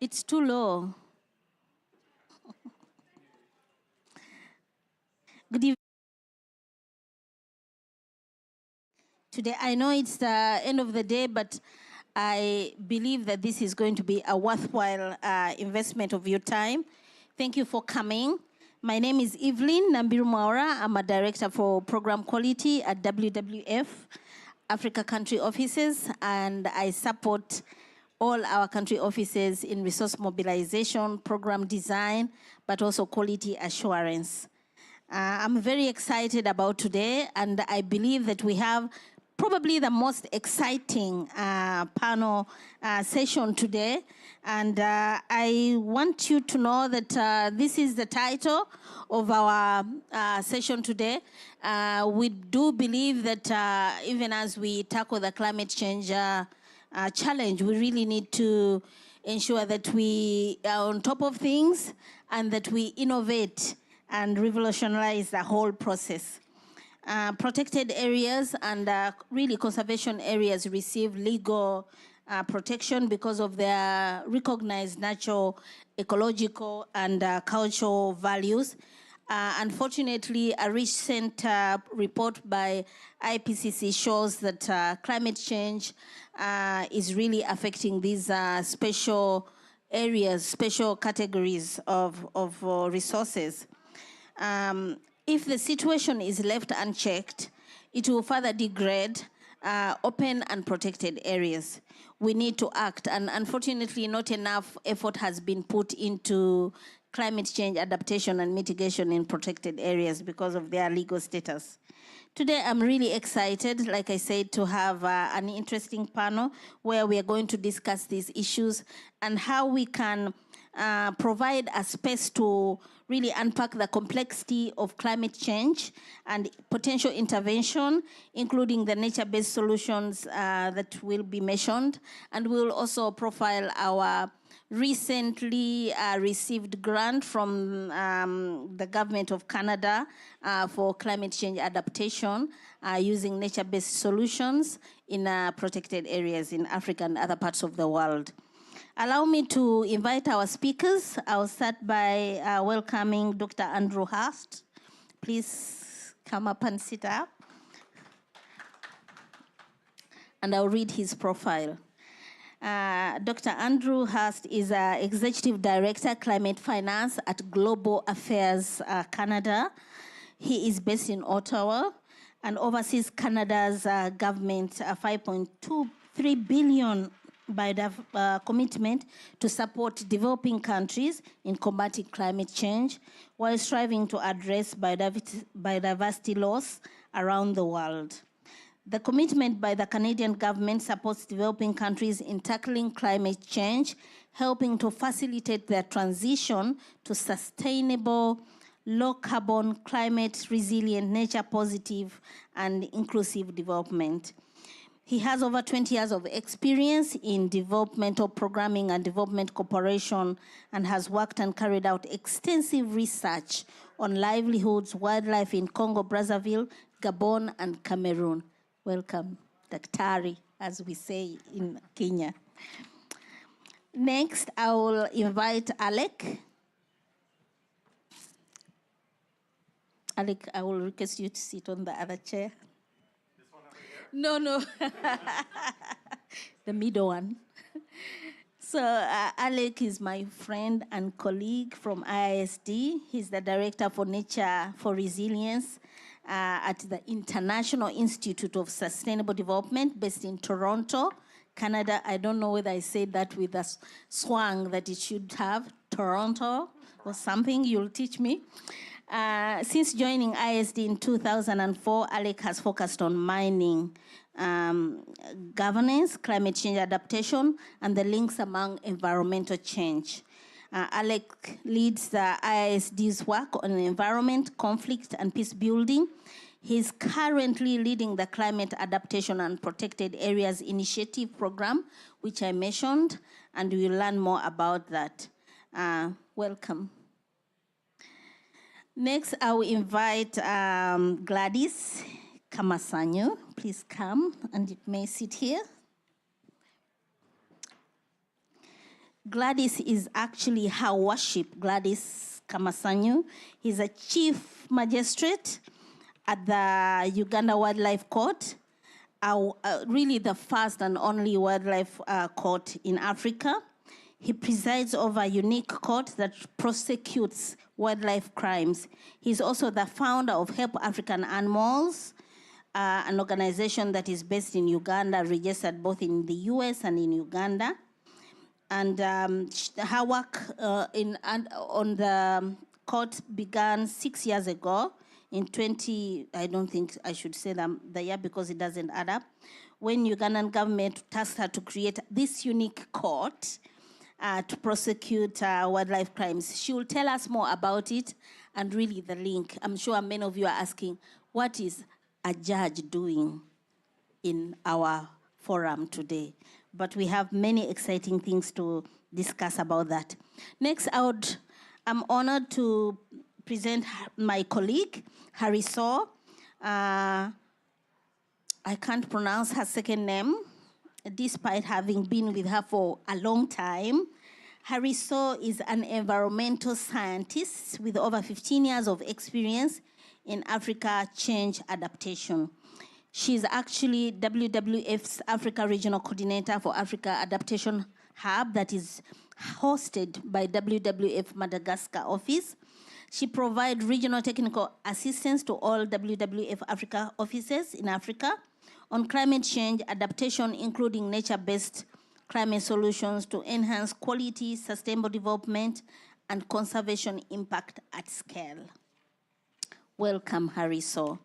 It's too low. Good evening. Today, I know it's the end of the day, but I believe that this is going to be a worthwhile investment of your time. Thank you for coming. My name is Evelyn Nambiru Maura. I'm a director for program quality at WWF, Africa Country Offices, and I support all our country offices in resource mobilization, program design, but also quality assurance. I'm very excited about today, and I believe that we have probably the most exciting panel session today. And I want you to know that this is the title of our session today. We do believe that even as we tackle the climate change challenge, we really need to ensure that we are on top of things and that we innovate and revolutionize the whole process. Protected areas and really conservation areas receive legal protection because of their recognized natural, ecological, and cultural values. Unfortunately, a recent report by IPCC shows that climate change is really affecting these special areas, special categories of resources. If the situation is left unchecked, it will further degrade open and protected areas. We need to act, and unfortunately not enough effort has been put into climate change adaptation and mitigation in protected areas because of their legal status. Today, I'm really excited, like I said, to have an interesting panel where we are going to discuss these issues and how we can provide a space to really unpack the complexity of climate change and potential intervention, including the nature-based solutions that will be mentioned. And we'll also profile our recently received grant from the government of Canada for climate change adaptation using nature-based solutions in protected areas in Africa and other parts of the world. Allow me to invite our speakers. I'll start by welcoming Dr. Andrew Hurst. Please come up and sit up. And I'll read his profile. Dr. Andrew Hurst is Executive Director, Climate Finance at Global Affairs Canada. He is based in Ottawa and oversees Canada's government $5.23 billion commitment to support developing countries in combating climate change while striving to address biodiversity loss around the world. The commitment by the Canadian government supports developing countries in tackling climate change, helping to facilitate their transition to sustainable, low-carbon, climate-resilient, nature-positive, and inclusive development. He has over 20 years of experience in developmental programming and development cooperation and has worked and carried out extensive research on livelihoods, wildlife in Congo, Brazzaville, Gabon, and Cameroon. Welcome, Daktari, as we say in Kenya. Next, I will invite Alec. Alec, I will request you to sit on the other chair. No. The middle one. So Alec is my friend and colleague from IISD. He's the Director for Nature for Resilience at the International Institute of Sustainable Development based in Toronto, Canada. I don't know whether I said that with a swang that it should have, Toronto or something, you'll teach me. Since joining ISD in 2004, Alec has focused on mining governance, climate change adaptation, and the links among environmental change. Alec leads the IISD's work on environment, conflict, and peace building. He's currently leading the Climate Adaptation and Protected Areas Initiative program, which I mentioned, and we'll learn more about that. Welcome. Next, I will invite Gladys Kamasanyo. Please come, and you may sit here. Gladys is actually her worship, Gladys Kamasanyu. He's a chief magistrate at the Uganda Wildlife Court, really the first and only wildlife court in Africa. He presides over a unique court that prosecutes wildlife crimes. He's also the founder of Help African Animals, an organization that is based in Uganda, registered both in the US and in Uganda. And her work on the court began 6 years ago in I don't think I should say the year because it doesn't add up, when Ugandan government tasked her to create this unique court to prosecute wildlife crimes. She will tell us more about it and really the link. I'm sure many of you are asking, what is a judge doing in our forum today? But we have many exciting things to discuss about that. Next, I'm honored to present my colleague, Harry Saw. I can't pronounce her second name, despite having been with her for a long time. Harry Saw is an environmental scientist with over 15 years of experience in Africa change adaptation. She's actually WWF's Africa Regional Coordinator for Africa Adaptation Hub that is hosted by WWF Madagascar office. She provides regional technical assistance to all WWF Africa offices in Africa on climate change adaptation, including nature-based climate solutions to enhance quality, sustainable development, and conservation impact at scale. Welcome, Harry Saw.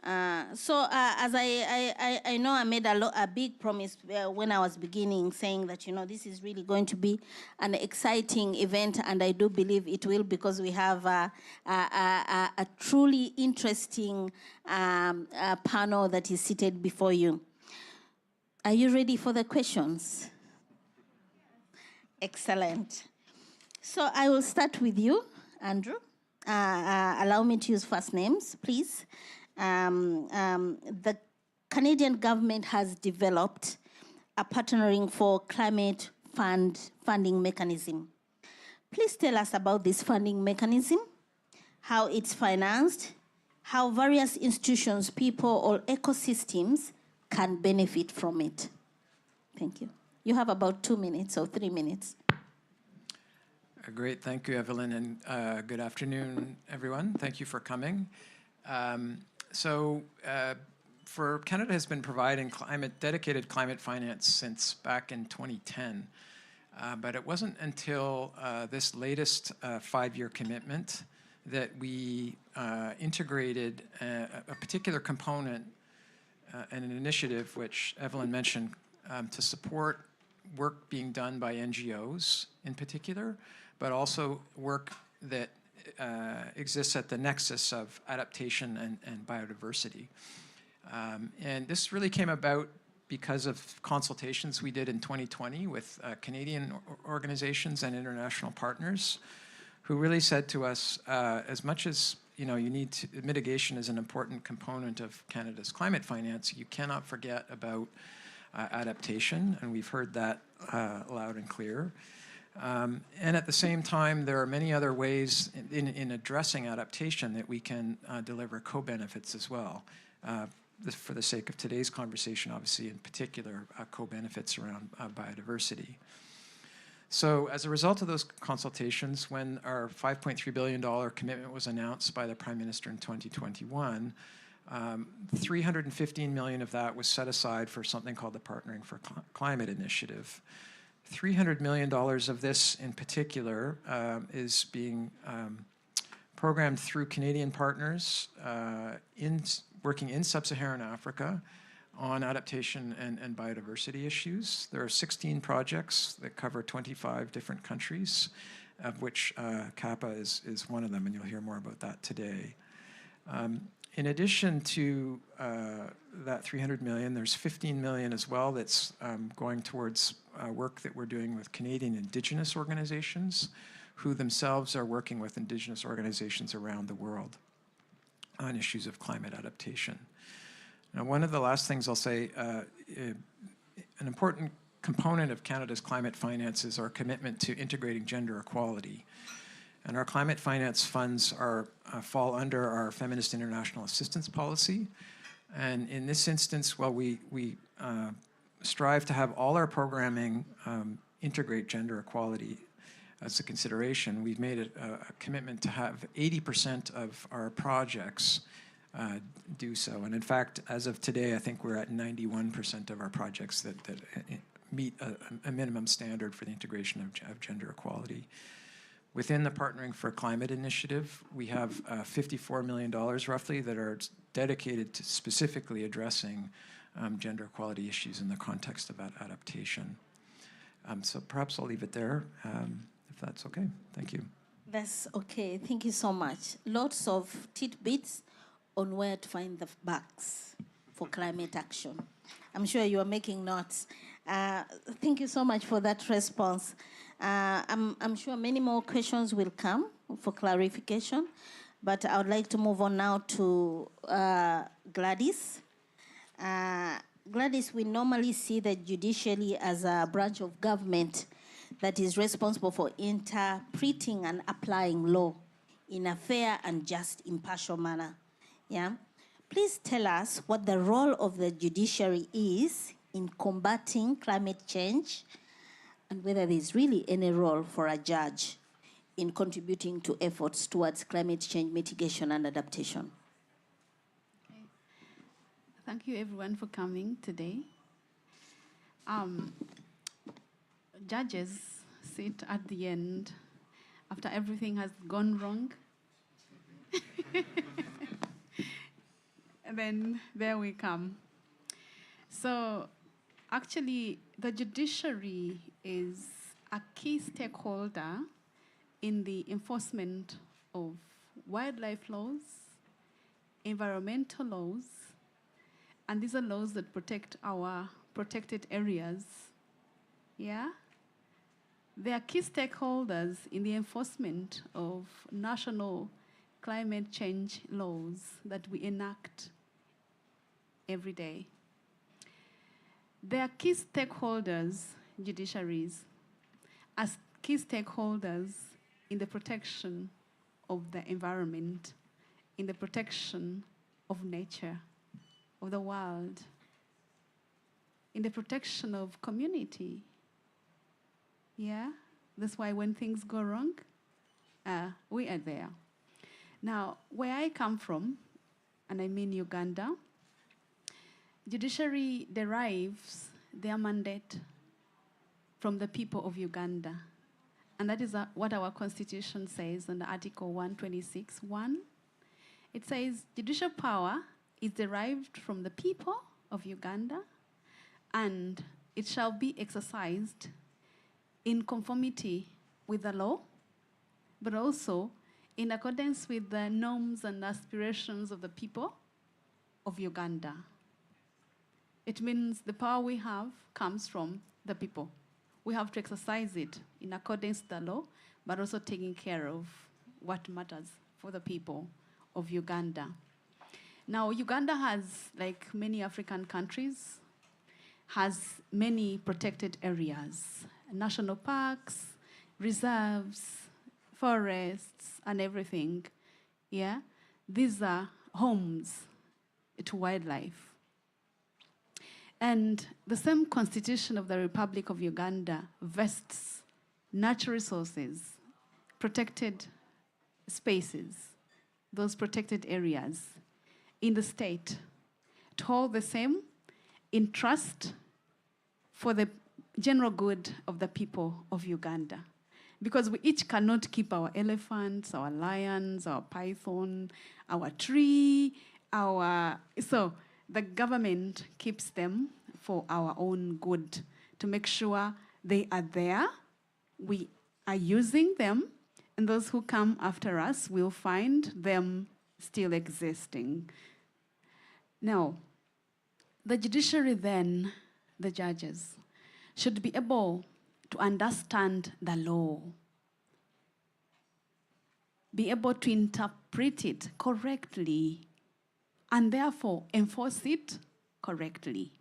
As I know, I made a big promise when I was beginning, saying that, this is really going to be an exciting event, and I do believe it will, because we have a truly interesting panel that is seated before you. Are you ready for the questions? Excellent. So I will start with you, Andrew. Allow me to use first names, please. The Canadian government has developed a partnering for climate funding mechanism. Please tell us about this funding mechanism, how it's financed, how various institutions, people, or ecosystems can benefit from it. Thank you. You have about 2 minutes or 3 minutes. Great, thank you, Evelyn, and good afternoon, everyone. Thank you for coming. For Canada has been providing dedicated climate finance since back in 2010, but it wasn't until this latest 5-year commitment that we integrated a particular component and an initiative, which Evelyn mentioned, to support work being done by NGOs in particular, but also work that exists at the nexus of adaptation and biodiversity. And this really came about because of consultations we did in 2020 with Canadian organizations and international partners, who really said to us, as much as mitigation is an important component of Canada's climate finance, you cannot forget about adaptation, and we've heard that loud and clear. And at the same time, there are many other ways in addressing adaptation that we can deliver co-benefits as well. For the sake of today's conversation, obviously, in particular, co-benefits around biodiversity. So as a result of those consultations, when our $5.3 billion commitment was announced by the Prime Minister in 2021, $315 million of that was set aside for something called the Partnering for Climate Initiative. $300 million of this in particular is being programmed through Canadian partners working in sub-Saharan Africa on adaptation and biodiversity issues. There are 16 projects that cover 25 different countries, of which CAPA is one of them, and you'll hear more about that today. In addition to that $300 million, there's $15 million as well that's going towards work that we're doing with Canadian Indigenous organizations, who themselves are working with Indigenous organizations around the world on issues of climate adaptation. Now, one of the last things I'll say, an important component of Canada's climate finance is our commitment to integrating gender equality. And our climate finance funds fall under our Feminist International Assistance Policy. And in this instance, while we strive to have all our programming integrate gender equality as a consideration, we've made a commitment to have 80% of our projects do so. And in fact, as of today, I think we're at 91% of our projects that meet a minimum standard for the integration of gender equality. Within the Partnering for Climate initiative, we have $54 million roughly that are dedicated to specifically addressing gender equality issues in the context of adaptation. So perhaps I'll leave it there, if that's okay. Thank you. That's okay. Thank you so much. Lots of tidbits on where to find the bucks for climate action. I'm sure you are making notes. Thank you so much for that response. I'm sure many more questions will come for clarification, but I would like to move on now to Gladys. Gladys, we normally see the judiciary as a branch of government that is responsible for interpreting and applying law in a fair and just, impartial manner. Yeah? Please tell us what the role of the judiciary is in combating climate change, and whether there's really any role for a judge in contributing to efforts towards climate change mitigation and adaptation. Okay. Thank you everyone for coming today. Judges sit at the end after everything has gone wrong. And then there we come. So actually, the judiciary is a key stakeholder in the enforcement of wildlife laws, environmental laws, and these are laws that protect our protected areas. Yeah? They are key stakeholders in the enforcement of national climate change laws that we enact every day. They are key stakeholders, judiciaries, as key stakeholders in the protection of the environment, in the protection of nature, of the world, in the protection of community. Yeah? That's why when things go wrong, we are there. Now, where I come from, and I mean Uganda, judiciary derives their mandate from the people of Uganda. And that is what our constitution says under Article 126(1). It says judicial power is derived from the people of Uganda, and it shall be exercised in conformity with the law, but also in accordance with the norms and aspirations of the people of Uganda. It means the power we have comes from the people. We have to exercise it in accordance with the law, but also taking care of what matters for the people of Uganda. Now, Uganda has, like many African countries, has many protected areas, national parks, reserves, forests, and everything. Yeah? These are homes to wildlife. And the same Constitution of the Republic of Uganda vests natural resources, protected spaces, those protected areas in the state to hold the same in trust for the general good of the people of Uganda. Because we each cannot keep our elephants, our lions, our python, our tree, so the government keeps them for our own good, to make sure they are there, we are using them, and those who come after us will find them still existing. Now, the judiciary then, the judges, should be able to understand the law, be able to interpret it correctly, and therefore enforce it correctly.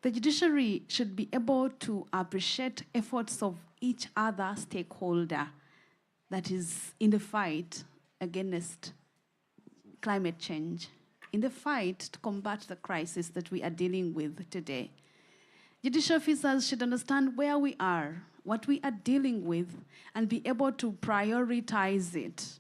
The judiciary should be able to appreciate efforts of each other stakeholder that is in the fight against climate change, in the fight to combat the crisis that we are dealing with today. Judicial officers should understand where we are, what we are dealing with, and be able to prioritize it,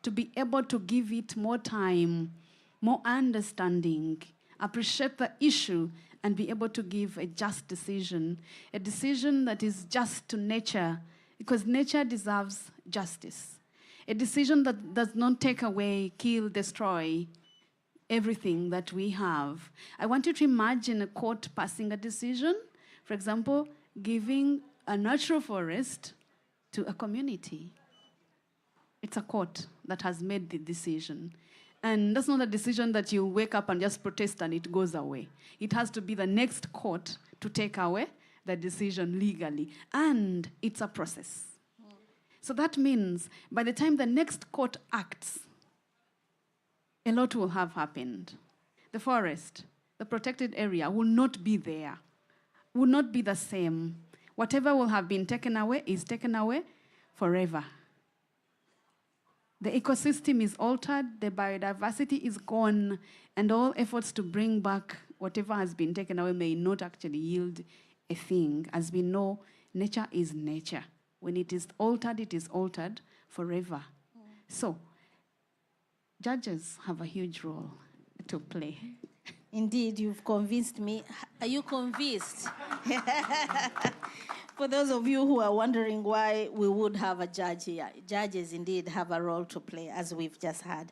to be able to give it more time, more understanding, appreciate the issue, and be able to give a just decision, a decision that is just to nature, because nature deserves justice. A decision that does not take away, kill, destroy everything that we have. I want you to imagine a court passing a decision, for example, giving a natural forest to a community. It's a court that has made the decision. And that's not a decision that you wake up and just protest and it goes away. It has to be the next court to take away the decision legally. And it's a process. So that means by the time the next court acts, a lot will have happened. The forest, the protected area will not be there, will not be the same. Whatever will have been taken away is taken away forever. The ecosystem is altered, the biodiversity is gone, and all efforts to bring back whatever has been taken away may not actually yield a thing. As we know, nature is nature. When it is altered forever. So, judges have a huge role to play. Indeed, you've convinced me. Are you convinced? For those of you who are wondering why we would have a judge here, judges indeed have a role to play, as we've just had.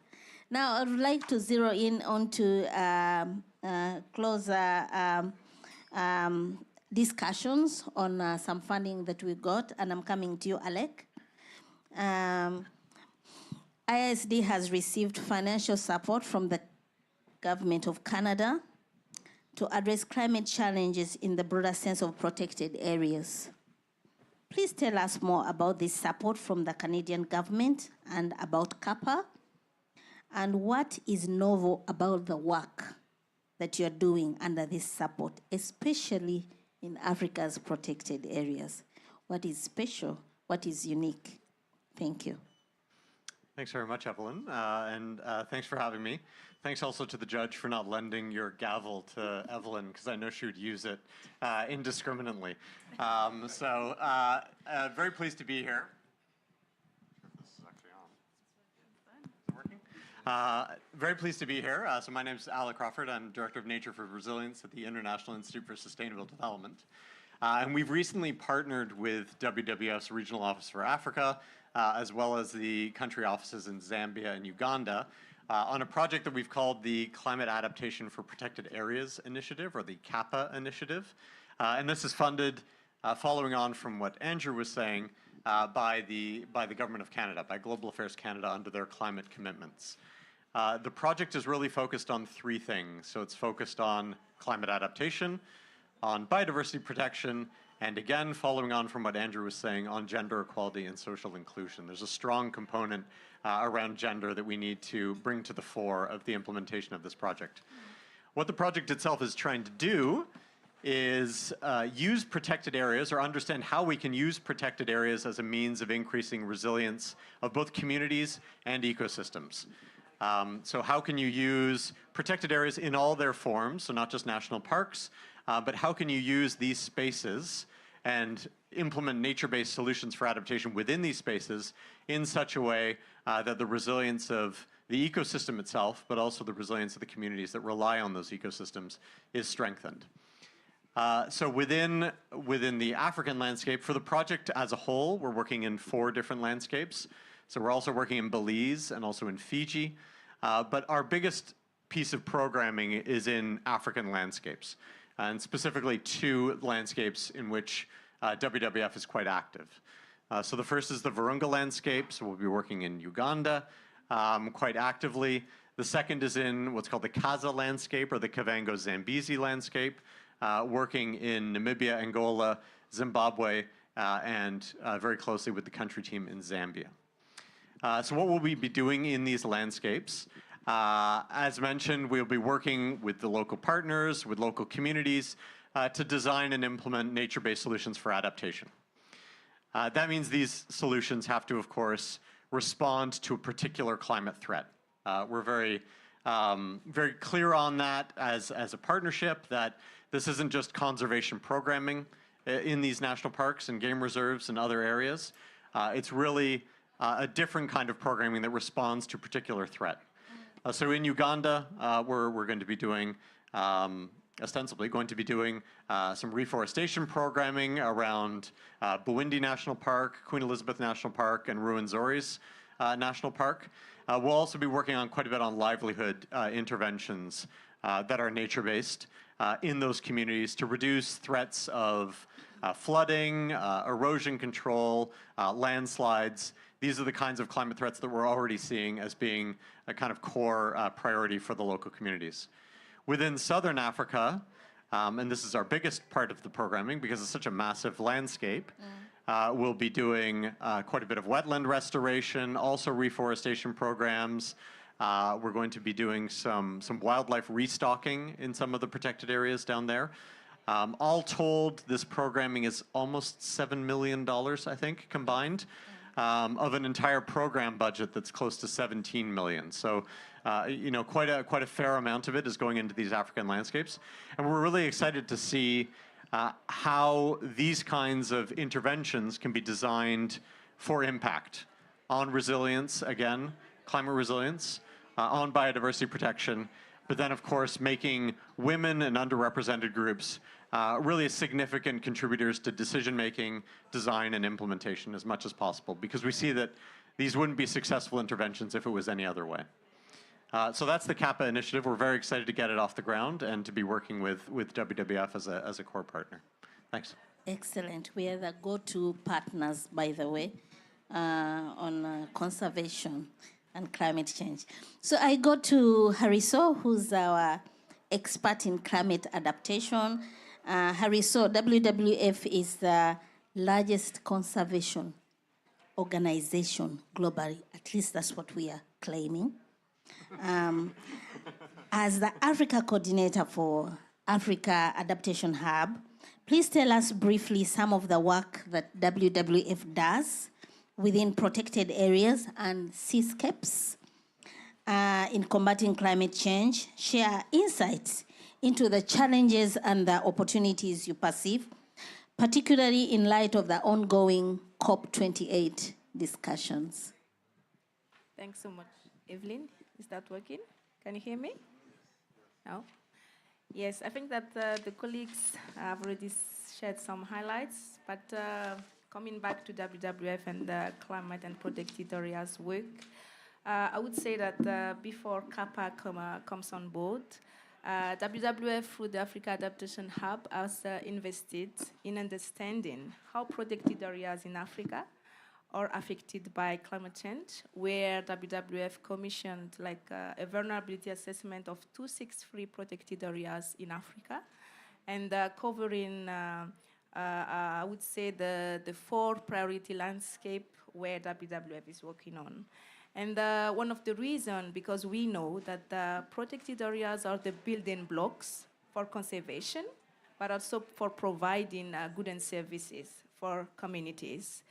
Now, I would like to zero in onto closer discussions on some funding that we got, and I'm coming to you, Alec. ISD has received financial support from the Government of Canada to address climate challenges in the broader sense of protected areas. Please tell us more about this support from the Canadian government and about CAPA, and what is novel about the work that you're doing under this support, especially in Africa's protected areas. What is special? What is unique? Thank you. Thanks very much, Evelyn, and thanks for having me. Thanks also to the judge for not lending your gavel to Evelyn, because I know she would use it indiscriminately. Very pleased to be here. This is actually on. Is it working? Very pleased to be here. So my name is Alec Crawford. I'm Director of Nature for Resilience at the International Institute for Sustainable Development. And we've recently partnered with WWF's Regional Office for Africa, as well as the country offices in Zambia and Uganda, on a project that we've called the Climate Adaptation for Protected Areas Initiative, or the CAPA initiative. And this is funded, following on from what Andrew was saying, by the Government of Canada, by Global Affairs Canada, under their climate commitments. The project is really focused on three things. So it's focused on climate adaptation, on biodiversity protection, and again, following on from what Andrew was saying, on gender equality and social inclusion. There's a strong component around gender that we need to bring to the fore of the implementation of this project. What the project itself is trying to do is use protected areas, or understand how we can use protected areas as a means of increasing resilience of both communities and ecosystems. So how can you use protected areas in all their forms, so not just national parks, but how can you use these spaces and implement nature-based solutions for adaptation within these spaces in such a way that the resilience of the ecosystem itself, but also the resilience of the communities that rely on those ecosystems, is strengthened. So within the African landscape, for the project as a whole, we're working in 4 different landscapes. So we're also working in Belize and also in Fiji. But our biggest piece of programming is in African landscapes, and specifically 2 landscapes in which WWF is quite active. So the first is the Virunga landscape, so we'll be working in Uganda quite actively. The second is in what's called the Kaza landscape, or the Kavango Zambezi landscape, working in Namibia, Angola, Zimbabwe, and very closely with the country team in Zambia. So what will we be doing in these landscapes? As mentioned, we'll be working with the local partners, with local communities, to design and implement nature-based solutions for adaptation. That means these solutions have to, of course, respond to a particular climate threat. We're very clear on that as a partnership, that this isn't just conservation programming in these national parks and game reserves and other areas. It's really a different kind of programming that responds to a particular threat. So in Uganda, we're going to be doing, ostensibly going to be doing some reforestation programming around Bwindi National Park, Queen Elizabeth National Park, and Ruwenzori's National Park. We'll also be working on quite a bit on livelihood interventions that are nature-based in those communities to reduce threats of flooding, erosion control, landslides. These are the kinds of climate threats that we're already seeing as being a kind of core priority for the local communities. Within Southern Africa, and this is our biggest part of the programming because it's such a massive landscape, we'll be doing quite a bit of wetland restoration, also reforestation programs. We're going to be doing some wildlife restocking in some of the protected areas down there. All told, this programming is almost $7 million, I think, combined, of an entire program budget that's close to 17 million. So, you know, quite a fair amount of it is going into these African landscapes. And we're really excited to see how these kinds of interventions can be designed for impact on resilience, again, climate resilience, on biodiversity protection, but then, of course, making women and underrepresented groups really significant contributors to decision-making, design, and implementation as much as possible, because we see that these wouldn't be successful interventions if it was any other way. So that's the CAPA initiative. We're very excited to get it off the ground and to be working with WWF as a core partner. Thanks. Excellent. We are the go-to partners, by the way, on conservation and climate change. So I go to Hariso, who's our expert in climate adaptation. Hariso, WWF is the largest conservation organization globally. At least that's what we are claiming. As the Africa coordinator for Africa Adaptation Hub, please tell us briefly some of the work that WWF does within protected areas and seascapes in combating climate change. Share insights into the challenges and the opportunities you perceive, particularly in light of the ongoing COP28 discussions. Thanks so much, Evelyn. Is that working? Can you hear me? No? Yes, I think that the colleagues have already shared some highlights, but coming back to WWF and the climate and protected areas work, I would say that before CAPA comes on board, WWF through the Africa Adaptation Hub has invested in understanding how protected areas in Africa are affected by climate change, where WWF commissioned a vulnerability assessment of 263 protected areas in Africa, and covering, I would say, the 4 priority landscape where WWF is working on. And one of the reasons, because we know that protected areas are the building blocks for conservation, but also for providing goods and services for communities.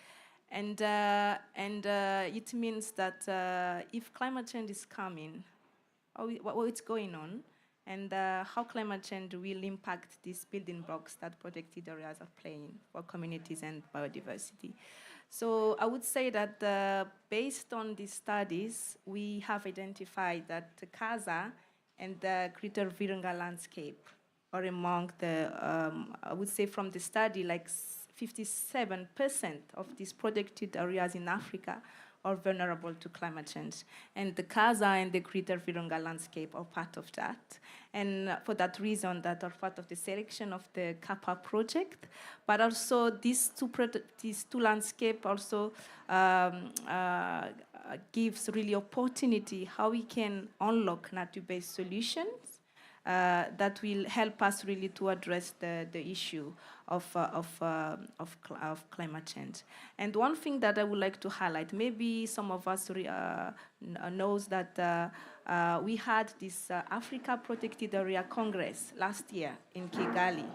And it means that if climate change is coming, what's going on, and how climate change will impact these building blocks that protected areas are playing for communities and biodiversity. So I would say that based on these studies, we have identified that Kaza and the Greater Virunga landscape are among the, I would say from the study, 57% of these protected areas in Africa are vulnerable to climate change. And the Kaza and the Greater Virunga landscape are part of that. And for that reason, that are part of the selection of the CAPA project. But also these two landscapes also gives really opportunity how we can unlock nature-based solutions that will help us really to address the issue of climate change. And one thing that I would like to highlight, maybe some of us knows that we had this Africa Protected Area Congress last year in Kigali.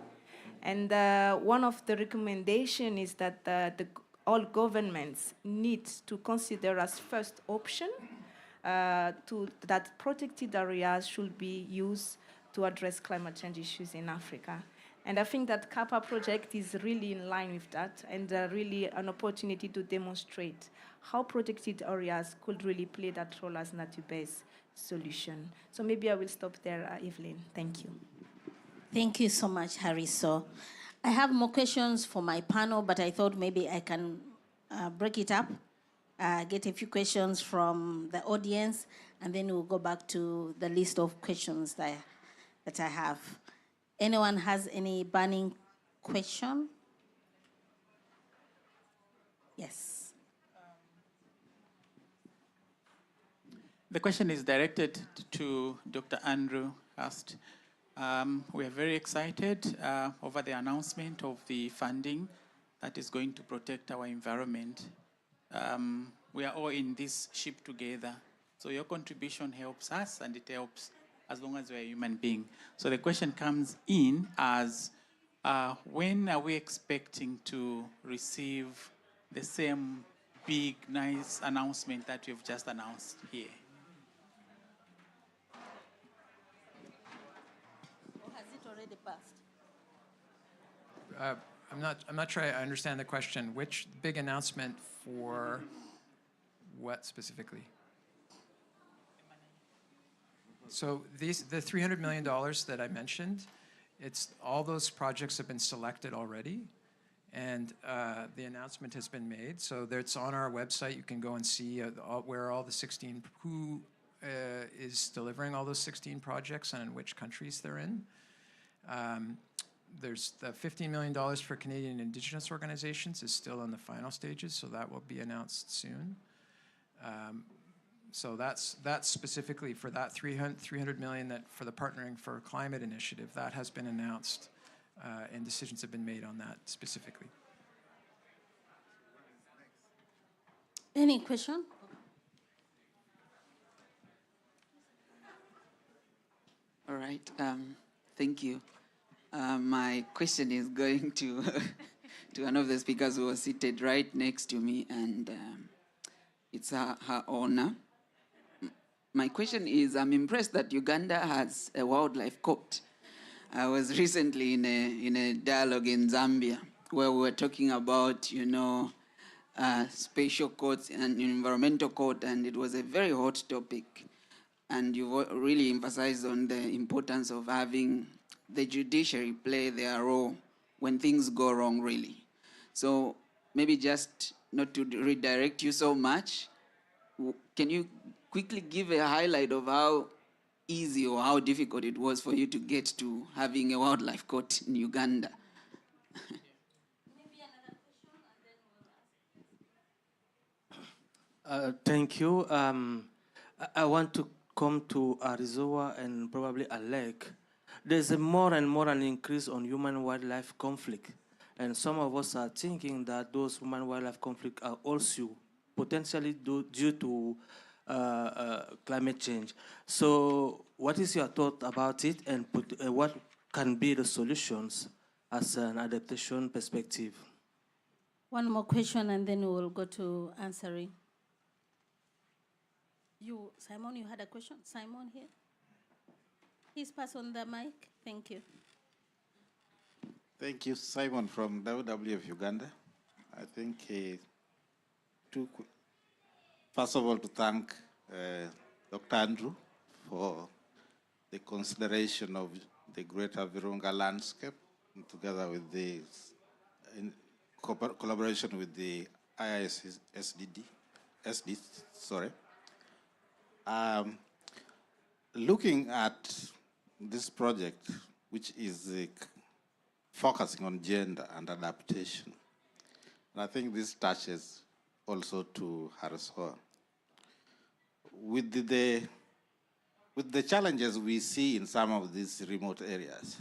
And one of the recommendation is that all governments need to consider as first option that protected areas should be used to address climate change issues in Africa. And I think that CAPA project is really in line with that and really an opportunity to demonstrate how protected areas could really play that role as nature-based solution. So maybe I will stop there, Evelyn. Thank you. Thank you so much, Hariso. I have more questions for my panel, but I thought maybe I can break it up, get a few questions from the audience, and then we'll go back to the list of questions that I have. Anyone has any burning question? Yes. The question is directed to Dr. Andrew Hurst. We are very excited over the announcement of the funding that is going to protect our environment. We are all in this ship together. So your contribution helps us, and it helps as long as we're a human being. So the question comes in as, when are we expecting to receive the same big, nice announcement that you've just announced here? Or has it already passed? I'm not sure I understand the question. Which big announcement for what specifically? So the $300 million that I mentioned, it's all those projects have been selected already, and the announcement has been made. So it's on our website. You can go and see where all the 16, who is delivering all those 16 projects and in which countries they're in. There's the $15 million for Canadian Indigenous organizations is still in the final stages, so that will be announced soon. So that's specifically for that $300 million that for the Partnering for Climate initiative, that has been announced and decisions have been made on that specifically. Any question? All right, thank you. My question is going to to one of the speakers who was seated right next to me, and it's her honor. My question is, I'm impressed that Uganda has a wildlife court. I was recently in a dialogue in Zambia where we were talking about, spatial courts and environmental court, and it was a very hot topic. And you really emphasized on the importance of having the judiciary play their role when things go wrong, really. So maybe just not to redirect you so much, can you quickly give a highlight of how easy or how difficult it was for you to get to having a wildlife court in Uganda? Thank you. I want to come to a reservoir and probably a lake. There's a more and more an increase on human-wildlife conflict. And some of us are thinking that those human-wildlife conflicts are also potentially due to climate change. So what is your thought about it, and what can be the solutions as an adaptation perspective? One more question, and then we will go to answering. Simon, you had a question? Simon here? Please pass on the mic. Thank you. Thank you, Simon from WWF Uganda. I think first of all, to thank Dr. Andrew for the consideration of the Greater Virunga landscape, together with the collaboration with the IISD. Looking at this project, which is focusing on gender and adaptation, and I think this touches also to Hariso. With the challenges we see in some of these remote areas,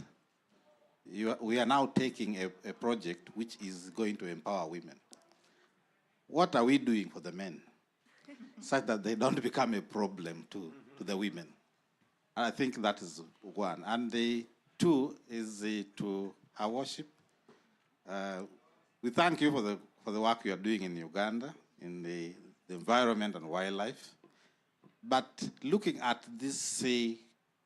we are now taking a project which is going to empower women. What are we doing for the men such that they don't become a problem to the women? And I think that is one. And the two is to Her Worship. We thank you for the work you are doing in Uganda, in the environment and wildlife. But looking at this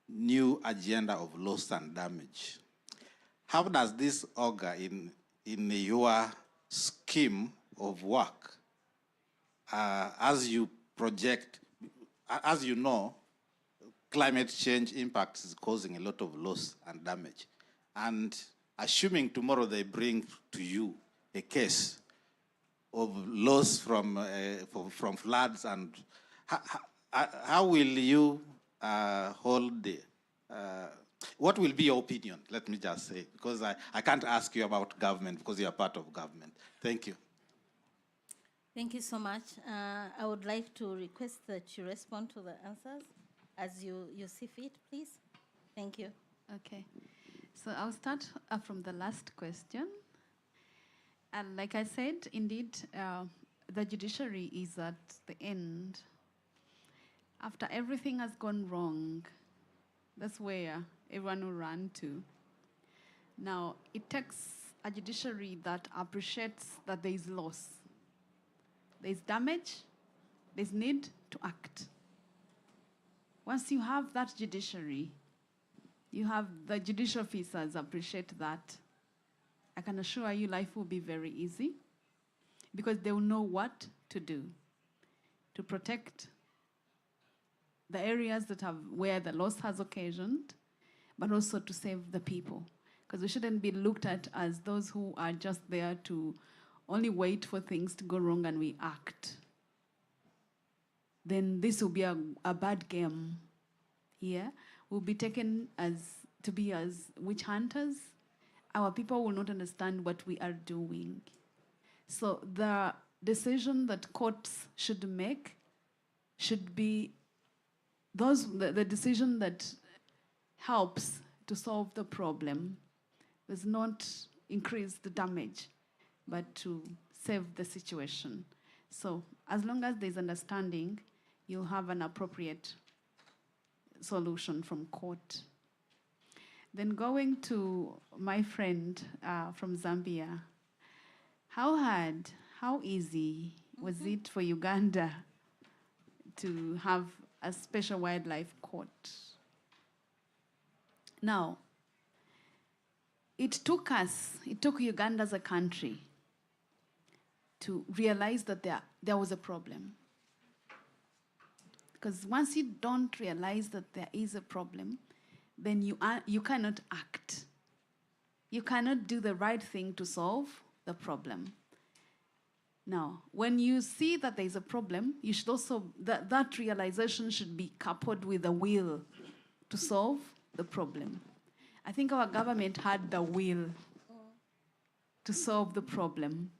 new agenda of loss and damage, how does this augur in your scheme of work as you project, as you know, climate change impacts is causing a lot of loss and damage. And assuming tomorrow they bring to you a case of loss from floods, and how will you hold the, what will be your opinion? Let me just say, because I can't ask you about government because you are part of government. Thank you. Thank you so much. I would like to request that you respond to the answers as you see fit, please. Thank you. Okay. So I'll start from the last question. And like I said, indeed, the judiciary is at the end. After everything has gone wrong, that's where everyone will run to. Now, it takes a judiciary that appreciates that there is loss. There is damage, there's need to act. Once you have that judiciary, you have the judicial officers appreciate that, I can assure you life will be very easy because they will know what to do to protect the areas that have where the loss has occasioned, but also to save the people. Because we shouldn't be looked at as those who are just there to only wait for things to go wrong and we act. Then this will be a bad game. Yeah, we'll be taken as witch hunters. Our people will not understand what we are doing. So the decision that courts should make should be the decision that helps to solve the problem, does not increase the damage, but to save the situation. So as long as there's understanding, you'll have an appropriate solution from court. Then going to my friend from Zambia, how hard, how easy was it for Uganda to have a special wildlife court? Now, it took Uganda as a country to realize that there was a problem. Because once you don't realize that there is a problem, then you cannot act. You cannot do the right thing to solve the problem. Now, when you see that there is a problem, you should also, that realization should be coupled with the will to solve the problem. I think our government had the will to solve the problem.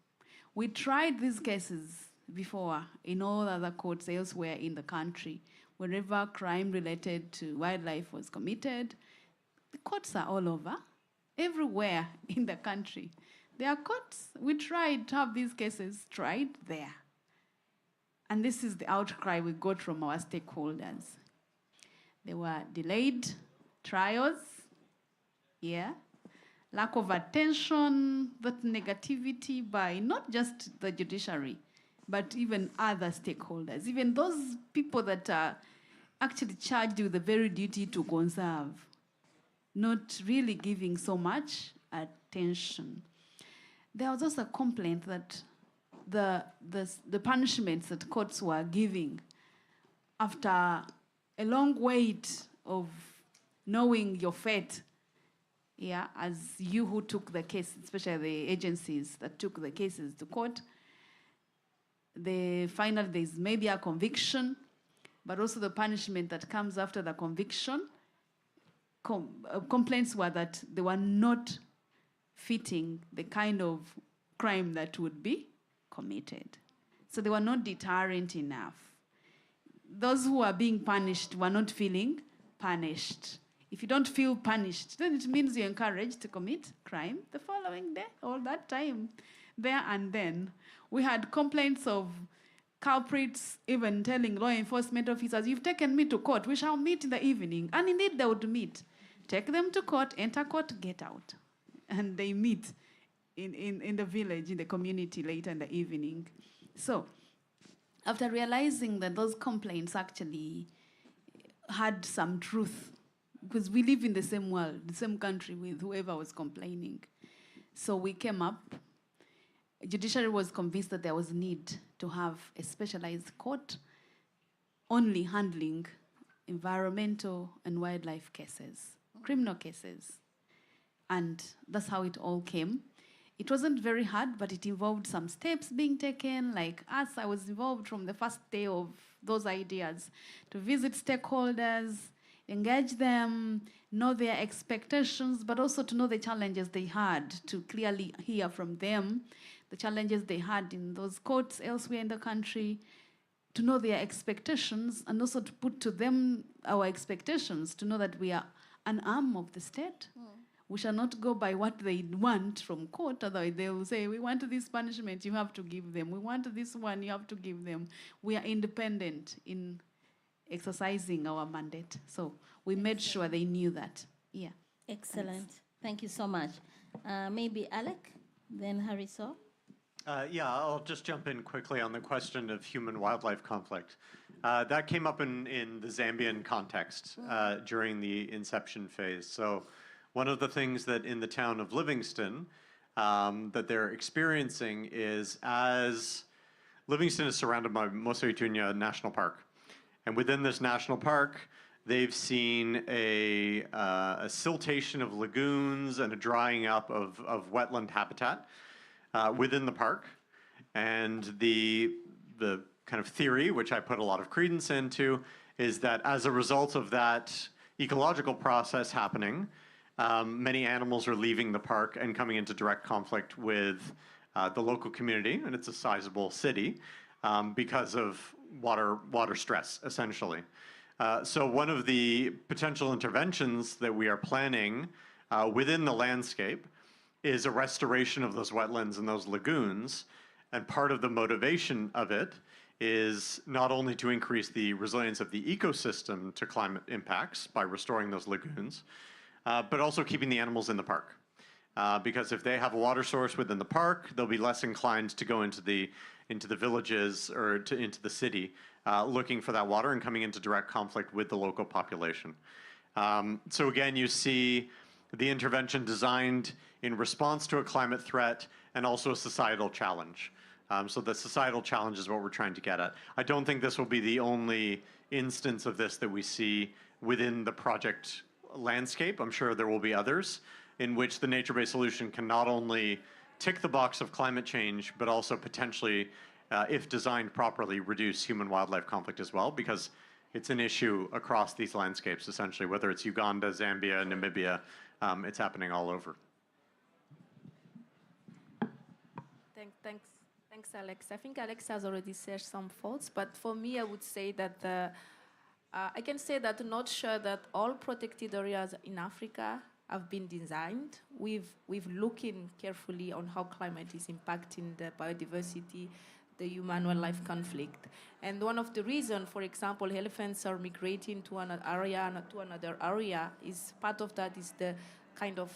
We tried these cases before in all other courts elsewhere in the country. Wherever crime related to wildlife was committed, the courts are all over, everywhere in the country. There are courts. We tried to have these cases tried there. And this is the outcry we got from our stakeholders. There were delayed trials, lack of attention, that negativity by not just the judiciary, but even other stakeholders, even those people that are actually charged with the very duty to conserve, not really giving so much attention. There was also a complaint that the punishments that courts were giving after a long wait of knowing your fate, as you who took the case, especially the agencies that took the cases to court, finally there's maybe a conviction, but also the punishment that comes after the conviction. Complaints were that they were not fitting the kind of crime that would be committed. So they were not deterrent enough. Those who are being punished were not feeling punished. If you don't feel punished, then it means you're encouraged to commit crime the following day, all that time, there and then. We had complaints of culprits even telling law enforcement officers, you've taken me to court, we shall meet in the evening. And indeed they would meet. Take them to court, enter court, get out. and they meet in the village, in the community later in the evening. So after realizing that those complaints actually had some truth, because we live in the same world, the same country with whoever was complaining. So we came up, judiciary was convinced that there was a need to have a specialized court only handling environmental and wildlife cases, criminal cases. And that's how it all came. It wasn't very hard, but it involved some steps being taken. Like us, I was involved from the first day of those ideas to visit stakeholders, engage them, know their expectations, but also to know the challenges they had, to clearly hear from them the challenges they had in those courts elsewhere in the country, to know their expectations, and also to put to them our expectations, to know that we are an arm of the state. We shall not go by what they want from court, otherwise they will say, we want this punishment, you have to give them. We want this one, you have to give them. We are independent in exercising our mandate. So we made sure they knew that. Yeah. Excellent. Thank you so much. Maybe Alec, then Hariso. Yeah, I'll just jump in quickly on the question of human-wildlife conflict. That came up in the Zambian context during the inception phase. So one of the things that in the town of Livingston that they're experiencing is, as Livingston is surrounded by Moso-Itunya National Park. And within this national park, they've seen a siltation of lagoons and a drying up of wetland habitat within the park. And the kind of theory, which I put a lot of credence into, is that as a result of that ecological process happening, many animals are leaving the park and coming into direct conflict with the local community, and it's a sizable city, because of water stress, essentially. So one of the potential interventions that we are planning within the landscape is a restoration of those wetlands and those lagoons. And part of the motivation of it is not only to increase the resilience of the ecosystem to climate impacts by restoring those lagoons, but also keeping the animals in the park. Because if they have a water source within the park, they'll be less inclined to go into the villages or into the city looking for that water and coming into direct conflict with the local population. So again, you see the intervention designed in response to a climate threat and also a societal challenge. So the societal challenge is what we're trying to get at. I don't think this will be the only instance of this that we see within the project landscape. I'm sure there will be others in which the nature-based solution can not only tick the box of climate change, but also potentially, if designed properly, reduce human-wildlife conflict as well, because it's an issue across these landscapes, essentially, whether it's Uganda, Zambia, Namibia, it's happening all over. Thanks, Alex. I think Alex has already shared some thoughts, but for me, I would say that I can say that I'm not sure that all protected areas in Africa have been designed. We've looking carefully on how climate is impacting the biodiversity, the human-wildlife conflict. And one of the reasons, for example, elephants are migrating to another area is part of that is the kind of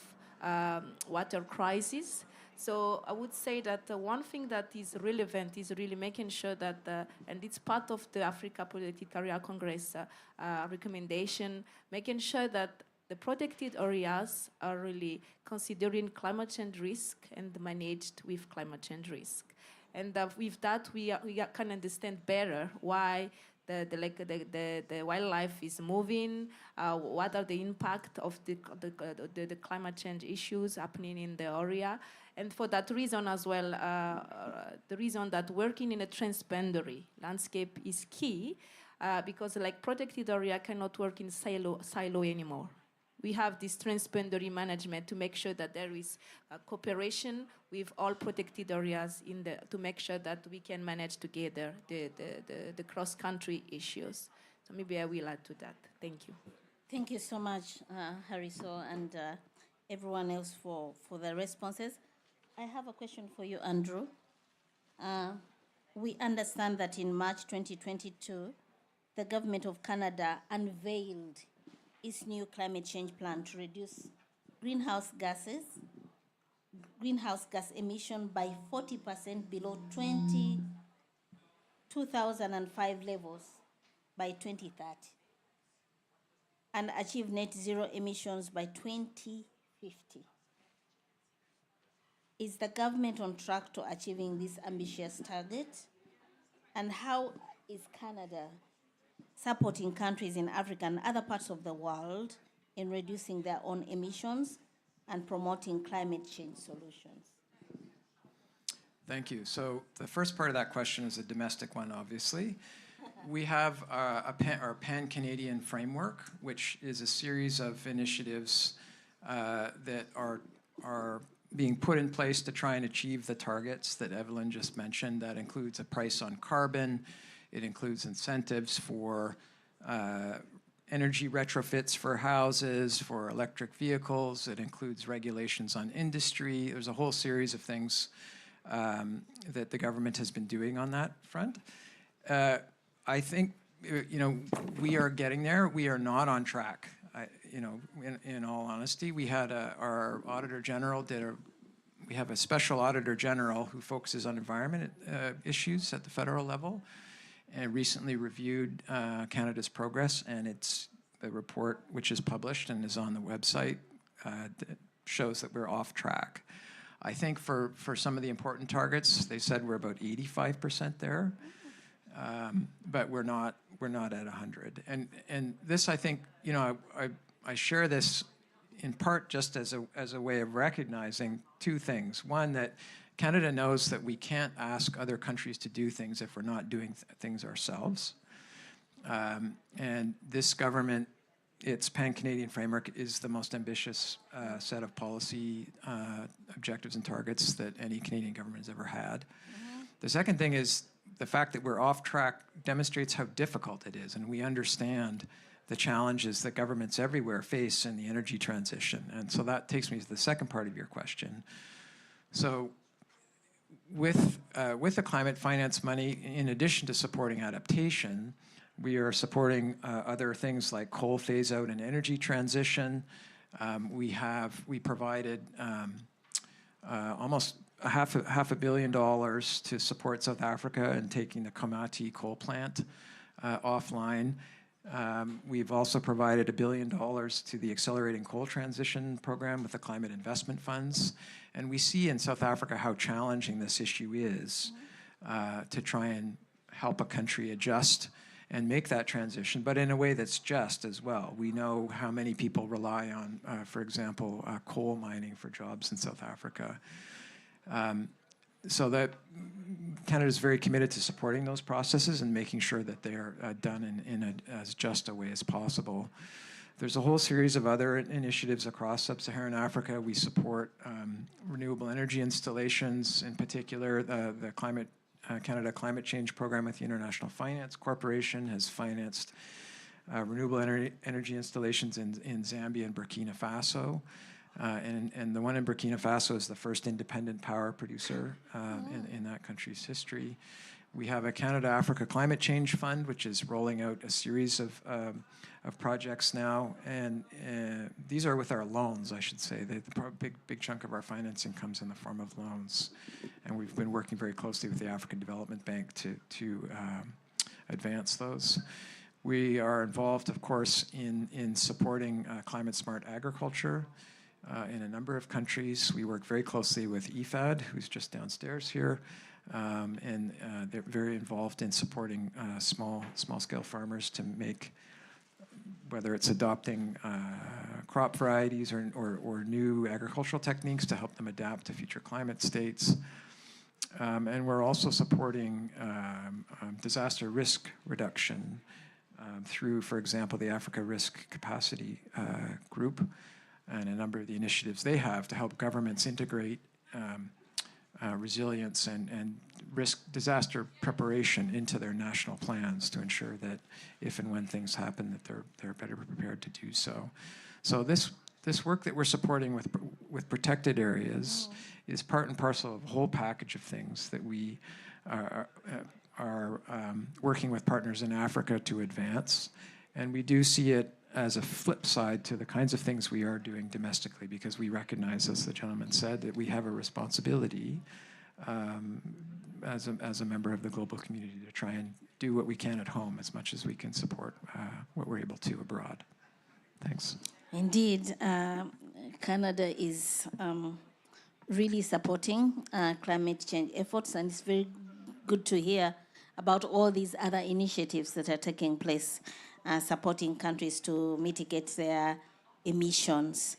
water crisis. So I would say that one thing that is relevant is really making sure that, and it's part of the Africa Protected Area Congress recommendation, making sure that the protected areas are really considering climate change risk and managed with climate change risk. And with that, we can understand better why the wildlife is moving, what are the impact of the climate change issues happening in the area. And for that reason as well, the reason that working in a transboundary landscape is key, because like protected area cannot work in silo anymore. We have this transboundary management to make sure that there is cooperation with all protected areas to make sure that we can manage together the cross-country issues. So maybe I will add to that. Thank you. Thank you so much, Hariso, and everyone else for the responses. I have a question for you, Andrew. We understand that in March 2022, the government of Canada unveiled its new climate change plan to reduce greenhouse gases greenhouse gas emission by 40% below 2005 levels by 2030 and achieve net zero emissions by 2050. Is the government on track to achieving this ambitious target? And how is Canada supporting countries in Africa and other parts of the world in reducing their own emissions and promoting climate change solutions? Thank you. So the first part of that question is a domestic one, obviously. We have our Pan-Canadian framework, which is a series of initiatives that are being put in place to try and achieve the targets that Evelyn just mentioned. That includes a price on carbon. It includes incentives for energy retrofits for houses, for electric vehicles. It includes regulations on industry. There's a whole series of things that the government has been doing on that front. I think, we are getting there. We are not on track. In all honesty, we had our Auditor General we have a special Auditor General who focuses on environment issues at the federal level, and recently reviewed Canada's progress, and it's the report which is published and is on the website shows that we're off track. I think for some of the important targets, they said we're about 85% there, but we're not at 100. And this, I think, I share this in part just as a way of recognizing two things. One, that Canada knows that we can't ask other countries to do things if we're not doing things ourselves. And this government, its Pan-Canadian framework, is the most ambitious set of policy objectives and targets that any Canadian government has ever had. The second thing is the fact that we're off track demonstrates how difficult it is, and we understand the challenges that governments everywhere face in the energy transition. And so that takes me to the second part of your question. So with the climate finance money, in addition to supporting adaptation, we are supporting other things like coal phase out and energy transition. We provided almost half $500 million to support South Africa in taking the Komati coal plant offline. We've also provided $1 billion to the Accelerating Coal Transition Program with the climate investment funds. And we see in South Africa how challenging this issue is to try and help a country adjust and make that transition, but in a way that's just as well. We know how many people rely on, for example, coal mining for jobs in South Africa. So that Canada is very committed to supporting those processes and making sure that they are done in as just a way as possible. There's a whole series of other initiatives across sub-Saharan Africa. We support renewable energy installations, in particular the Canada Climate Change Program with the International Finance Corporation has financed renewable energy installations in Zambia and Burkina Faso. And the one in Burkina Faso is the first independent power producer in that country's history. We have a Canada-Africa Climate Change Fund, which is rolling out a series of projects now. And these are with our loans, I should say. The big chunk of our financing comes in the form of loans. And we've been working very closely with the African Development Bank to advance those. We are involved, of course, in supporting climate-smart agriculture. In a number of countries. We work very closely with IFAD, who's just downstairs here, and they're very involved in supporting small-scale farmers to make, whether it's adopting crop varieties or new agricultural techniques to help them adapt to future climate states. And we're also supporting disaster risk reduction through, for example, the Africa Risk Capacity Group, and a number of the initiatives they have to help governments integrate resilience and risk disaster preparation into their national plans to ensure that if and when things happen, that they're better prepared to do so. So this work that we're supporting with protected areas is part and parcel of a whole package of things that we are working with partners in Africa to advance. And we do see it as a flip side to the kinds of things we are doing domestically, because we recognize, as the gentleman said, that we have a responsibility as a member of the global community to try and do what we can at home as much as we can support what we're able to abroad. Thanks. Indeed, Canada is really supporting climate change efforts, and it's very good to hear about all these other initiatives that are taking place, supporting countries to mitigate their emissions.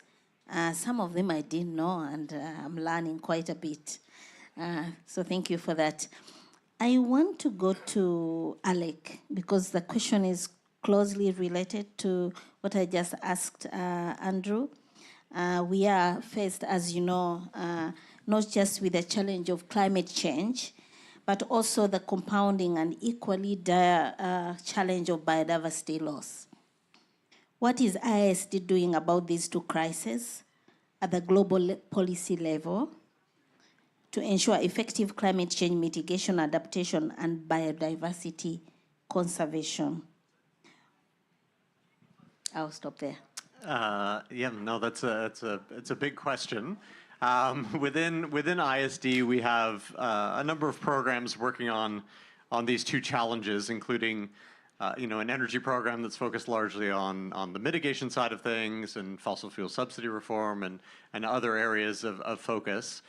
Some of them I didn't know, and I'm learning quite a bit. So thank you for that. I want to go to Alec, because the question is closely related to what I just asked Andrew. We are faced, as you know, not just with the challenge of climate change, but also the compounding and equally dire challenge of biodiversity loss. What is ISD doing about these two crises at the global policy level to ensure effective climate change mitigation, adaptation, and biodiversity conservation? I'll stop there. Yeah, no, it's a big question. Within ISD, we have a number of programs working on these two challenges, including an energy program that's focused largely on the mitigation side of things and fossil fuel subsidy reform and other areas of focus.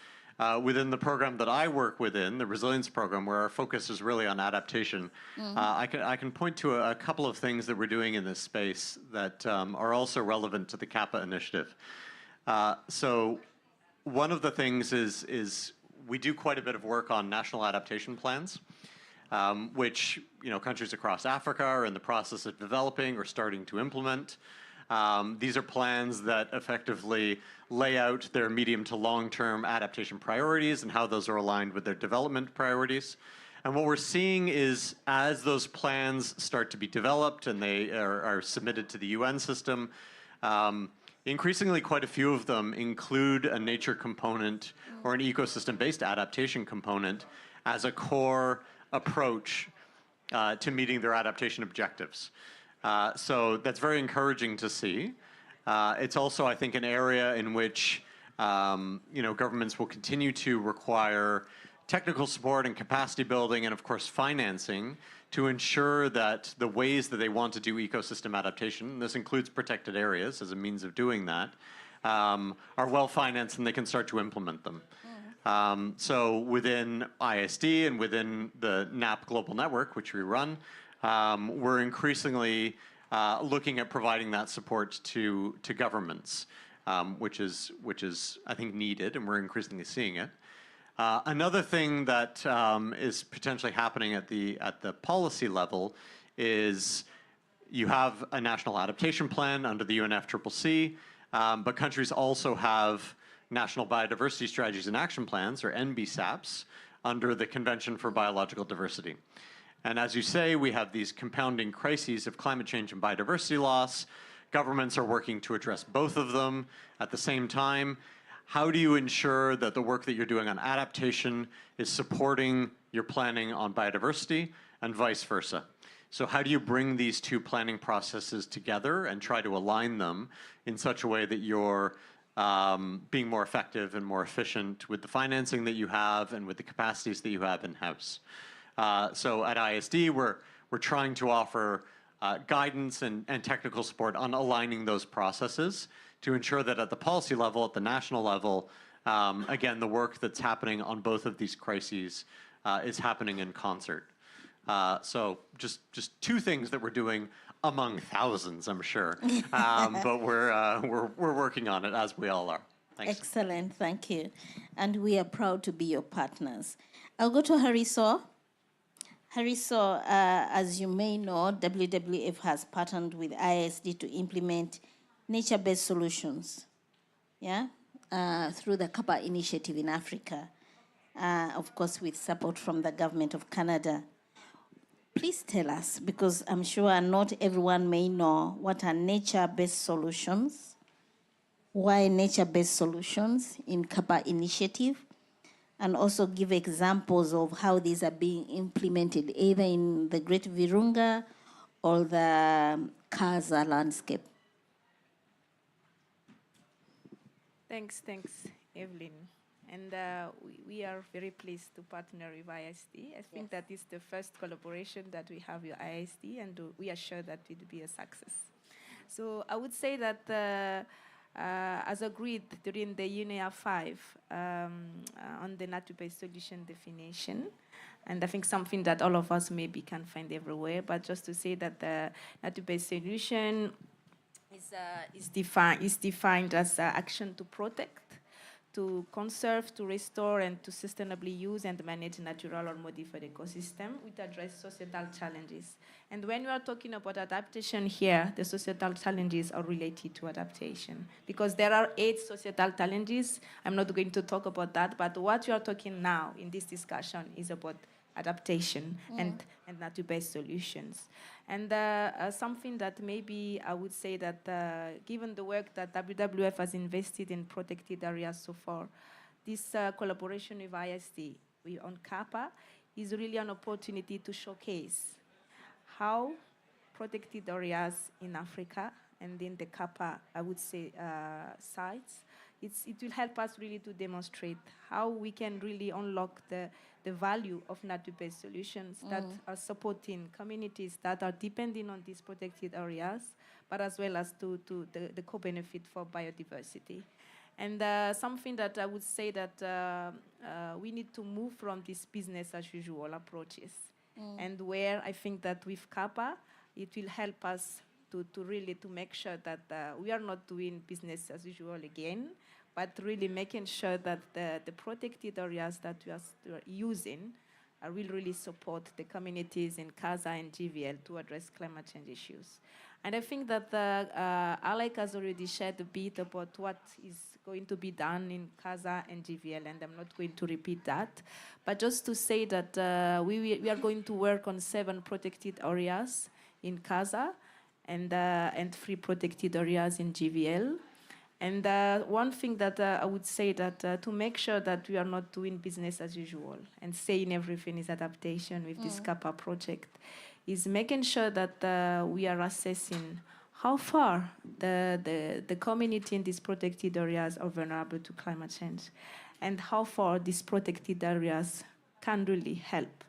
Within the program that I work within, the Resilience Program, where our focus is really on adaptation, I can point to a couple of things that we're doing in this space that are also relevant to the CAPA initiative. So one of the things is we do quite a bit of work on national adaptation plans, which countries across Africa are in the process of developing or starting to implement. These are plans that effectively lay out their medium to long-term adaptation priorities and how those are aligned with their development priorities. And what we're seeing is, as those plans start to be developed and they are submitted to the UN system, increasingly quite a few of them include a nature component or an ecosystem-based adaptation component as a core approach to meeting their adaptation objectives. So that's very encouraging to see. It's also, I think, an area in which governments will continue to require technical support and capacity building and, of course, financing to ensure that the ways that they want to do ecosystem adaptation, and this includes protected areas as a means of doing that, are well financed and they can start to implement them. So within ISD and within the NAP Global Network, which we run, we're increasingly looking at providing that support to governments, which is I think needed, and we're increasingly seeing it. Another thing that is potentially happening at the policy level is you have a national adaptation plan under the UNFCCC, but countries also have national biodiversity strategies and action plans, or NBSAPs, under the Convention for Biological Diversity. And as you say, we have these compounding crises of climate change and biodiversity loss. Governments are working to address both of them at the same time. How do you ensure that the work that you're doing on adaptation is supporting your planning on biodiversity and vice versa? So how do you bring these two planning processes together and try to align them in such a way that you're being more effective and more efficient with the financing that you have and with the capacities that you have in-house? So at ISD, we're trying to offer guidance and technical support on aligning those processes to ensure that at the policy level, at the national level, again, the work that's happening on both of these crises is happening in concert. So just two things that we're doing among thousands, I'm sure, but we're working on it, as we all are. Thanks. Excellent, thank you. And we are proud to be your partners. I'll go to Hariso. Hariso, as you may know, WWF has partnered with ISD to implement nature-based solutions, through the CAPA initiative in Africa, of course with support from the government of Canada. Please tell us, because I'm sure not everyone may know, what are nature-based solutions, why nature-based solutions in CAPA initiative, and also give examples of how these are being implemented, either in the Great Virunga or the Kaza landscape. Thanks, Evelyn. And we are very pleased to partner with ISD. I think that is the first collaboration that we have with ISD, and we are sure that it will be a success. So I would say that, as agreed during the UNEA 5 on the nature-based solution definition, and I think something that all of us maybe can find everywhere, but just to say that the nature-based solution is defined as action to protect, to conserve, to restore, and to sustainably use and manage natural or modified ecosystem, which address societal challenges. And when we are talking about adaptation here, the societal challenges are related to adaptation, because there are 8 societal challenges. I'm not going to talk about that, but what you are talking now in this discussion is about adaptation and nature-based solutions. And something that maybe I would say that given the work that WWF has invested in protected areas so far, this collaboration with ISD on CAPA is really an opportunity to showcase how protected areas in Africa and in the CAPA, I would say, sites, it will help us really to demonstrate how we can really unlock the value of nature-based solutions that are supporting communities that are depending on these protected areas, but as well as to the co-benefit for biodiversity. And something that I would say that we need to move from these business as usual approaches, and where I think that with CAPA, it will help us to really to make sure that we are not doing business as usual again, but really making sure that the protected areas that we are using will really support the communities in CASA and GVL to address climate change issues. And I think that Alec has already shared a bit about what is going to be done in CASA and GVL, and I'm not going to repeat that. But just to say that we are going to work on 7 protected areas in CASA and 3 protected areas in GVL. And one thing that I would say that to make sure that we are not doing business as usual and saying everything is adaptation with this CAPA project is making sure that we are assessing how far the community in these protected areas are vulnerable to climate change, and how far these protected areas can really help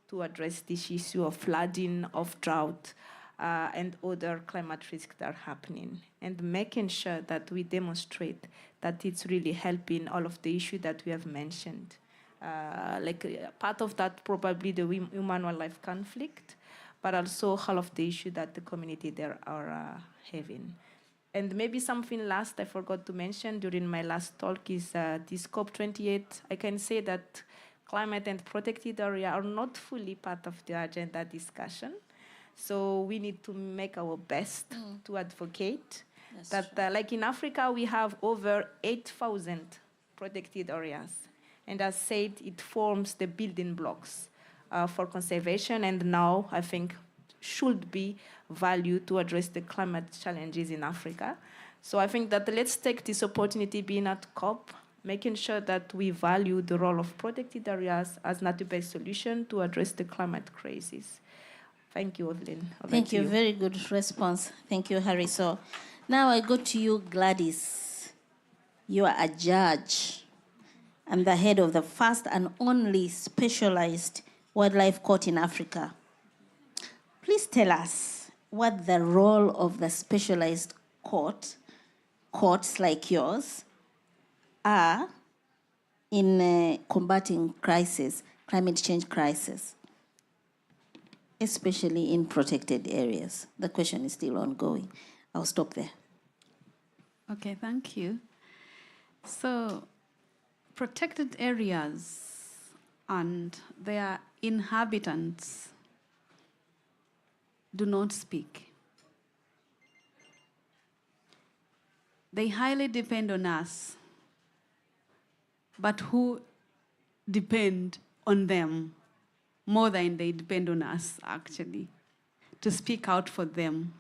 to address this issue of flooding, of drought, and other climate risks that are happening, and making sure that we demonstrate that it's really helping all of the issues that we have mentioned. Part of that probably the human-wildlife conflict, but also all of the issues that the community there are having. And maybe something last I forgot to mention during my last talk is this COP28. I can say that climate and protected area are not fully part of the agenda discussion. So we need to make our best to advocate that, like in Africa, we have over 8,000 protected areas. And as said, it forms the building blocks for conservation, and now I think should be valued to address the climate challenges in Africa. So I think that let's take this opportunity being at COP, making sure that we value the role of protected areas as nature-based solution to address the climate crisis. Thank you, Evelyn. Thank you. Very good response. Thank you, Harry. So now I go to you, Gladys. You are a judge and the head of the first and only specialized wildlife court in Africa. Please tell us what the role of the specialized courts like yours are in combating climate change crisis, especially in protected areas. The question is still ongoing. I'll stop there. Okay, thank you. So, protected areas and their inhabitants do not speak. They highly depend on us, but who depend on them more than they depend on us, actually, to speak out for them,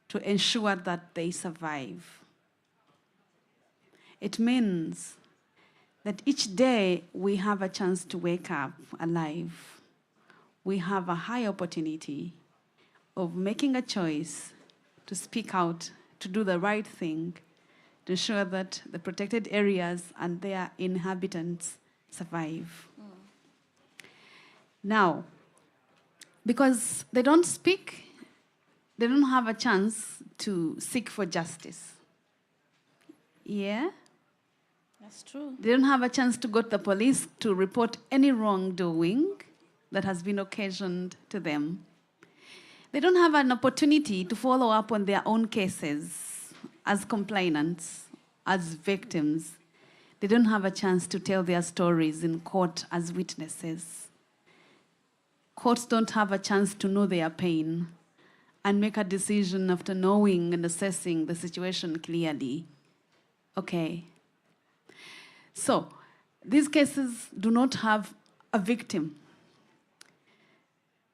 to ensure that they survive. It means that each day we have a chance to wake up alive. We have a high opportunity of making a choice to speak out, to do the right thing, to ensure that the protected areas and their inhabitants survive. Now, because they don't speak, they don't have a chance to seek for justice. Yeah? That's true. They don't have a chance to go to the police to report any wrongdoing that has been occasioned to them. They don't have an opportunity to follow up on their own cases as complainants, as victims. They don't have a chance to tell their stories in court as witnesses. Courts don't have a chance to know their pain and make a decision after knowing and assessing the situation clearly. Okay. So, these cases do not have a victim.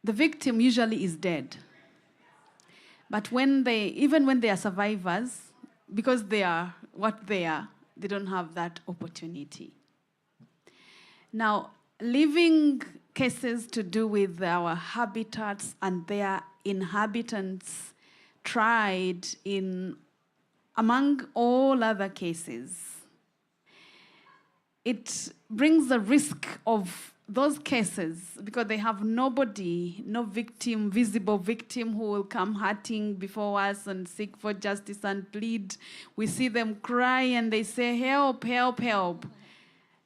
The victim usually is dead. But even when they are survivors, because they are what they are, they don't have that opportunity. Now, leaving cases to do with our habitats and their inhabitants tried in among all other cases, it brings the risk of those cases because they have nobody, no victim, visible victim who will come hurting before us and seek for justice and plead. We see them cry and they say, help, help, help.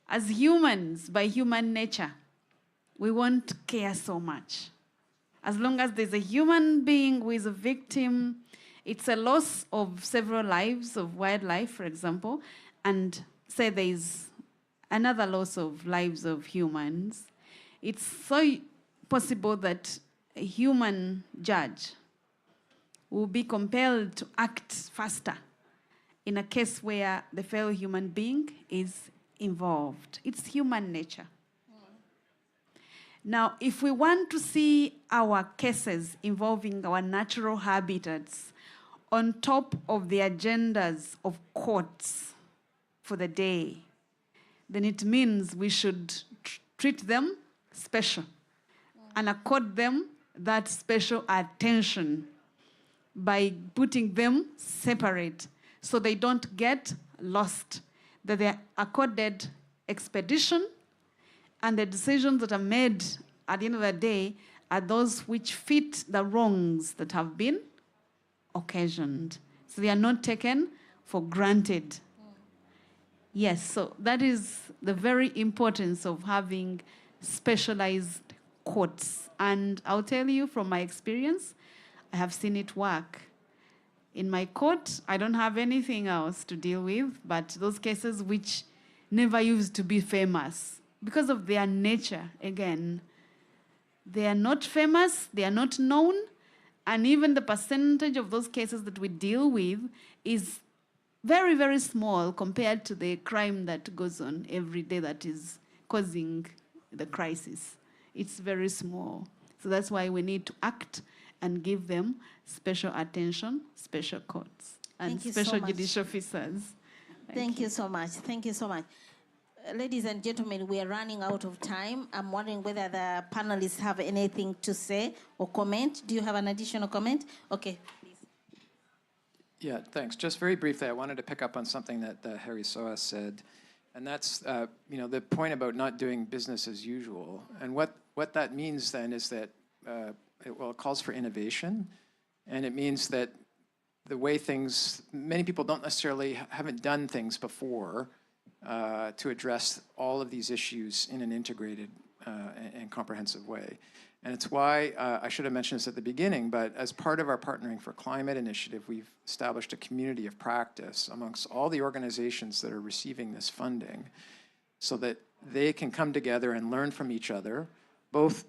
As humans, by human nature, we won't care so much. As long as there's a human being who is a victim, it's a loss of several lives of wildlife, for example, and say there's another loss of lives of humans. It's so possible that a human judge will be compelled to act faster in a case where the fellow human being is involved. It's human nature. Now, if we want to see our cases involving our natural habitats on top of the agendas of courts for the day, then it means we should treat them special and accord them that special attention by putting them separate so they don't get lost, that they are accorded expedition, and the decisions that are made at the end of the day are those which fit the wrongs that have been occasioned. So they are not taken for granted. Yes, so that is the very importance of having specialized courts. And I'll tell you from my experience, I have seen it work. In my court, I don't have anything else to deal with, but those cases which never used to be famous, because of their nature, again, they are not famous, they are not known, and even the percentage of those cases that we deal with is very, very small compared to the crime that goes on every day that is causing the crisis. It's very small. So that's why we need to act and give them special attention, special courts, and Thank you so special much. judicial officers. Thank you so much. Thank you so much. Ladies and gentlemen, we are running out of time. I'm wondering whether the panelists have anything to say or comment. Do you have an additional comment? Okay, please. Yeah, thanks. Just very briefly, I wanted to pick up on something that Harry Soas said, and that's the point about not doing business as usual. And what that means then is that it calls for innovation, and it means that the way many people don't necessarily haven't done things before to address all of these issues in an integrated and comprehensive way. And it's why, I should have mentioned this at the beginning, but as part of our Partnering for Climate initiative, we've established a community of practice amongst all the organizations that are receiving this funding so that they can come together and learn from each other, both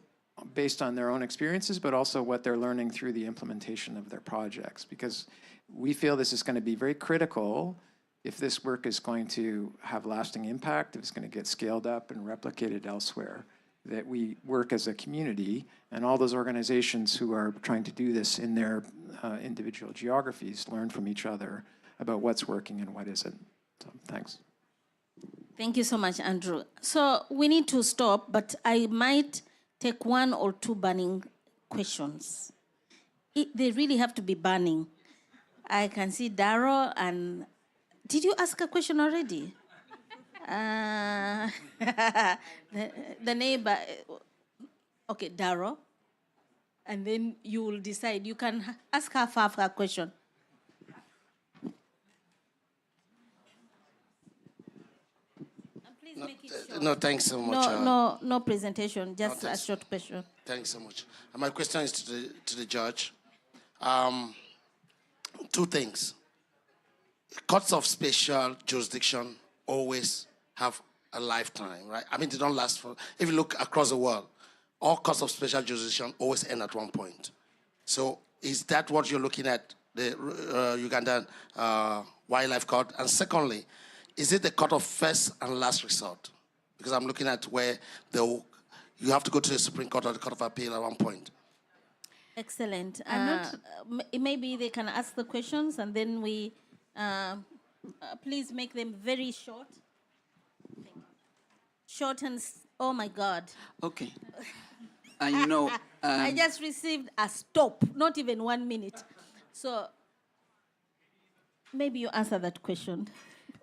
based on their own experiences, but also what they're learning through the implementation of their projects. Because we feel this is going to be very critical if this work is going to have lasting impact, if it's going to get scaled up and replicated elsewhere, that we work as a community, and all those organizations who are trying to do this in their individual geographies learn from each other about what's working and what isn't. So, thanks. Thank you so much, Andrew. So we need to stop, but I might take one or two burning questions. They really have to be burning. I can see Darrow and Did you ask a question already? The neighbor. Okay, Daro. And then you will decide. You can ask her for a question. Please make it short. No, thanks so much. No presentation, just a thanks. short question. Thanks so much. My question is to the judge. Two things. Courts of special jurisdiction always have a lifetime, right? I mean, they don't last for, if you look across the world, all courts of special jurisdiction always end at one point. So is that what you're looking at, the Ugandan Wildlife Court? And secondly, is it the court of first and last resort? Because I'm looking at where you have to go to the Supreme Court or the Court of Appeal at one point. Excellent. Maybe they can ask the questions and then we, please make them very short. Short and, oh my God. Okay. You know, I just received a stop, not even 1 minute. So maybe you answer that question.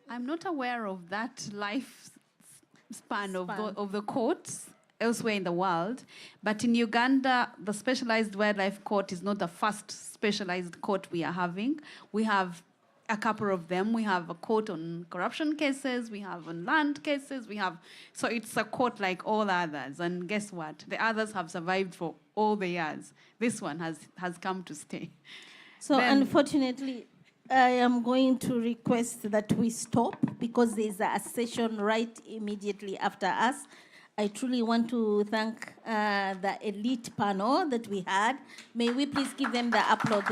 I'm not aware of that lifespan of the courts elsewhere in the world, but in Uganda, the Specialized Wildlife Court is not the first specialized court we are having. We have a couple of them. We have a court on corruption cases, we have on land cases, so it's a court like all others. And guess what? The others have survived for all the years. This one has come to stay. So unfortunately, I am going to request that we stop because there's a session right immediately after us. I truly want to thank the elite panel that we had. May we please give them the applause.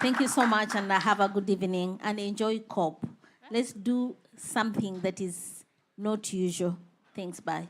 Thank you so much and have a good evening and enjoy COP. Let's do something that is not usual. Thanks, bye.